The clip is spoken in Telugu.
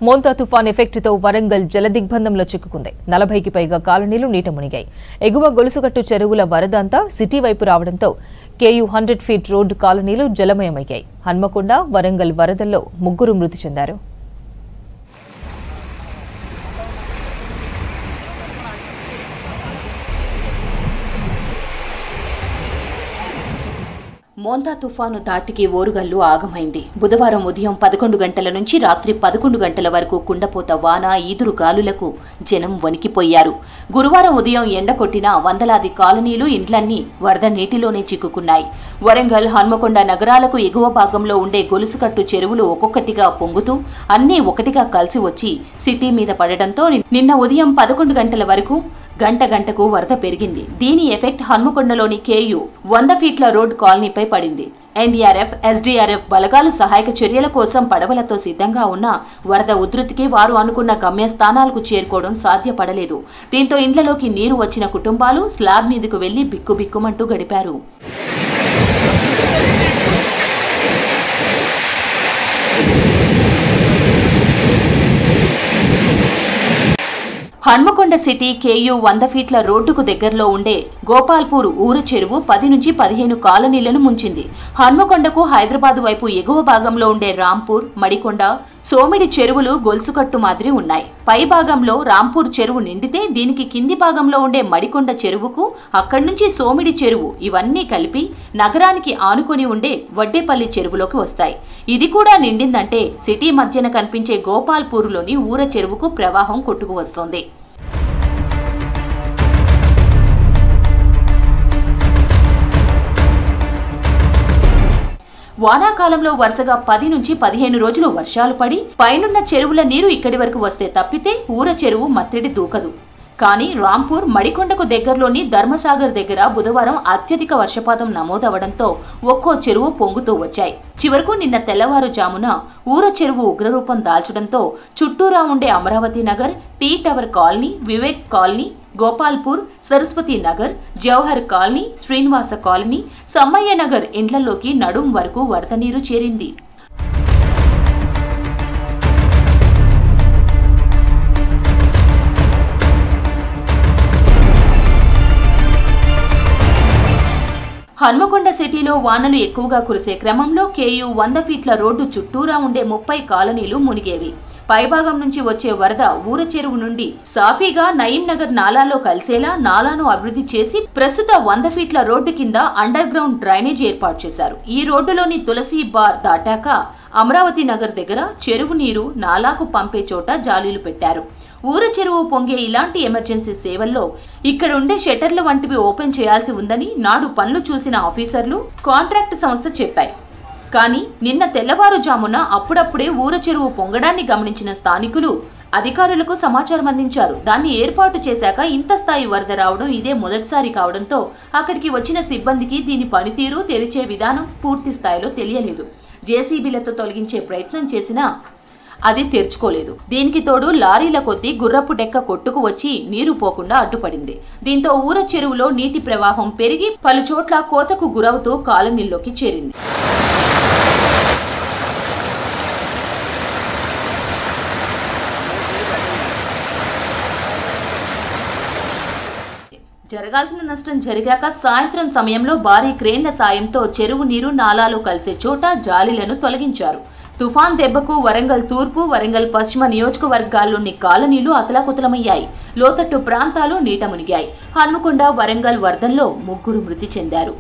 మోంతా తుఫాన్ ఎఫెక్ట్తో వరంగల్ జలదిగ్బంధంలో చిక్కుకుంది. 40కి పైగా కాలనీలు నీట మునిగాయి. ఎగువ గొలుసుకట్టు చెరువుల వరద అంతా సిటీ వైపు రావడంతో కేయూ 100 ఫీట్ రోడ్డు కాలనీలు జలమయమయ్యాయి. హన్మకొండ, వరంగల్ వరదల్లో 3 మృతి చెందారు. మోంతా తుఫాను ధాటికి ఓరుగల్లు ఆగమైంది. బుధవారం ఉదయం 11 గంటల నుంచి రాత్రి 11 గంటల వరకు కుండపోత వాన, ఈదురు గాలులకు జనం వణికిపోయారు. గురువారం ఉదయం ఎండ కొట్టిన వందలాది కాలనీలు, ఇండ్లన్నీ వరద నీటిలోనే చిక్కుకున్నాయి. వరంగల్, హన్మకొండ నగరాలకు ఎగువ భాగంలో ఉండే గొలుసుకట్టు చెరువులు ఒక్కొక్కటిగా పొంగుతూ అన్నీ ఒకటిగా కలిసి వచ్చి సిటీ మీద పడడంతో నిన్న ఉదయం 11 గంటల వరకు గంటకు వరద పెరిగింది. దీని ఎఫెక్ట్ హన్మకొండలోని కేయూ 100 ఫీట్ల రోడ్ కాలనీపై పడింది. ఎన్డీఆర్ఎఫ్, ఎస్డీఆర్ఎఫ్ బలగాలు సహాయక చర్యల కోసం పడవలతో సిద్ధంగా ఉన్న వరద ఉధృతికి వారు అనుకున్న గమ్యస్థానాలకు చేరుకోవడం సాధ్యపడలేదు. దీంతో ఇండ్లలోకి నీరు వచ్చిన కుటుంబాలు స్లాబ్ మీదకు వెళ్లి బిక్కుబిక్కుమంటూ గడిపారు. హన్మకొండ సిటీ కేయూ 100 ఫీట్ల రోడ్డుకు దగ్గరలో ఉండే గోపాల్పూర్ ఊరు చెరువు 10 నుంచి 15 కాలనీలను ముంచింది. హన్మకొండకు హైదరాబాద్ వైపు ఎగువ భాగంలో ఉండే రాంపూర్, మడికొండ, సోమిడి చెరువులు గొలుసుకట్టు మాదిరి ఉన్నాయి. పై భాగంలో రాంపూర్ చెరువు నిండితే దీనికి కింది భాగంలో ఉండే మడికొండ చెరువుకు, అక్కడి నుంచి సోమిడి చెరువు ఇవన్నీ కలిపి నగరానికి ఆనుకొని ఉండే వడ్డేపల్లి చెరువులోకి వస్తాయి. ఇది కూడా నిండిందంటే సిటీ మధ్యన కనిపించే గోపాల్పూర్లోని ఊర చెరువుకు ప్రవాహం కొట్టుకు వస్తోంది. వానాకాలంలో వరుసగా 10 నుంచి 15 రోజులు వర్షాలు పడి పైనున్న చెరువుల నీరు ఇక్కడి వరకు వస్తే తప్పితే ఊర చెరువు మత్తడి దూకదు. కానీ రాంపూర్, మడికొండకు దగ్గరలోని ధర్మసాగర్ దగ్గర బుధవారం అత్యధిక వర్షపాతం నమోదవడంతో ఒక్కో చెరువు పొంగుతూ వచ్చాయి. చివరకు నిన్న తెల్లవారుజామున ఊర చెరువు ఉగ్రరూపం దాల్చడంతో చుట్టూరా ఉండే Amaravati Nagar, T tower colony, Vivek colony, Gopalpur, Saraswati Nagar, Jawahar colony, Srinivasa colony, Sammaiah Nagar ఇండ్లలోకి నడుం వరకు వరద నీరు చేరింది. హన్మకొండ సిటీలో వానలు ఎక్కువగా కురిసే క్రమంలో కేయూ 100 ఫీట్ల రోడ్డు చుట్టూరా ఉండే 30 కాలనీలు మునిగేవి. పైభాగం నుంచి వచ్చే వరద ఊర చెరువు నుండి సాఫీగా నయీం నగర్ నాలాలో కలిసేలా నాలాను అభివృద్ధి చేసి ప్రస్తుత 100 ఫీట్ల రోడ్డు కింద అండర్ గ్రౌండ్ డ్రైనేజ్ ఏర్పాటు చేశారు. ఈ రోడ్డులోని తులసి బార్ దాటాక అమరావతి నగర్ దగ్గర చెరువు నీరు నాలాకు పంపే చోట జాలీలు పెట్టారు. ఊర చెరువు పొంగే ఇలాంటి ఎమర్జెన్సీ సేవల్లో ఇక్కడ ఉండే షట్టర్లు వంటివి ఓపెన్ చేయాల్సి ఉందని నాడు పనులు చూసిన ఆఫీసర్లు, కాంట్రాక్ట్ సంస్థ చెప్పాయి. కానీ నిన్న తెల్లవారుజామున అప్పుడప్పుడే ఊర చెరువు పొంగడాన్ని గమనించిన స్థానికులు అధికారులకు సమాచారం అందించారు. దాన్ని ఏర్పాటు చేశాక ఇంత స్థాయి వరద రావడం ఇదే మొదటిసారి కావడంతో అక్కడికి వచ్చిన సిబ్బందికి దీని పనితీరు, తెరిచే విధానం పూర్తి స్థాయిలో తెలియలేదు. జేసీబీలతో తొలగించే ప్రయత్నం చేసినా అది తెరుచుకోలేదు. దీనికి తోడు లారీల కొద్దీ గుర్రపు డెక్క కొట్టుకు వచ్చి నీరు పోకుండా అడ్డుపడింది. దీంతో ఊర చెరువులో నీటి ప్రవాహం పెరిగి పలు చోట్ల కోతకు గురవుతూ కాలనీల్లోకి చేరింది. జరగాల్సిన నష్టం జరిగాక సాయంత్రం సమయంలో భారీ క్రేన్ల సాయంతో చెరువు నీరు నాలాలు కలిసే చోట జాలీలను తొలగించారు. తుఫాన్ దెబ్బకు వరంగల్ తూర్పు, వరంగల్ పశ్చిమ నియోజకవర్గాల్లోని కాలనీలు అతలాకుతలమయ్యాయి. లోతట్టు ప్రాంతాలు నీట మునిగాయి. హన్మకొండ, వరంగల్ వరదల్లో 3 మృతి చెందారు.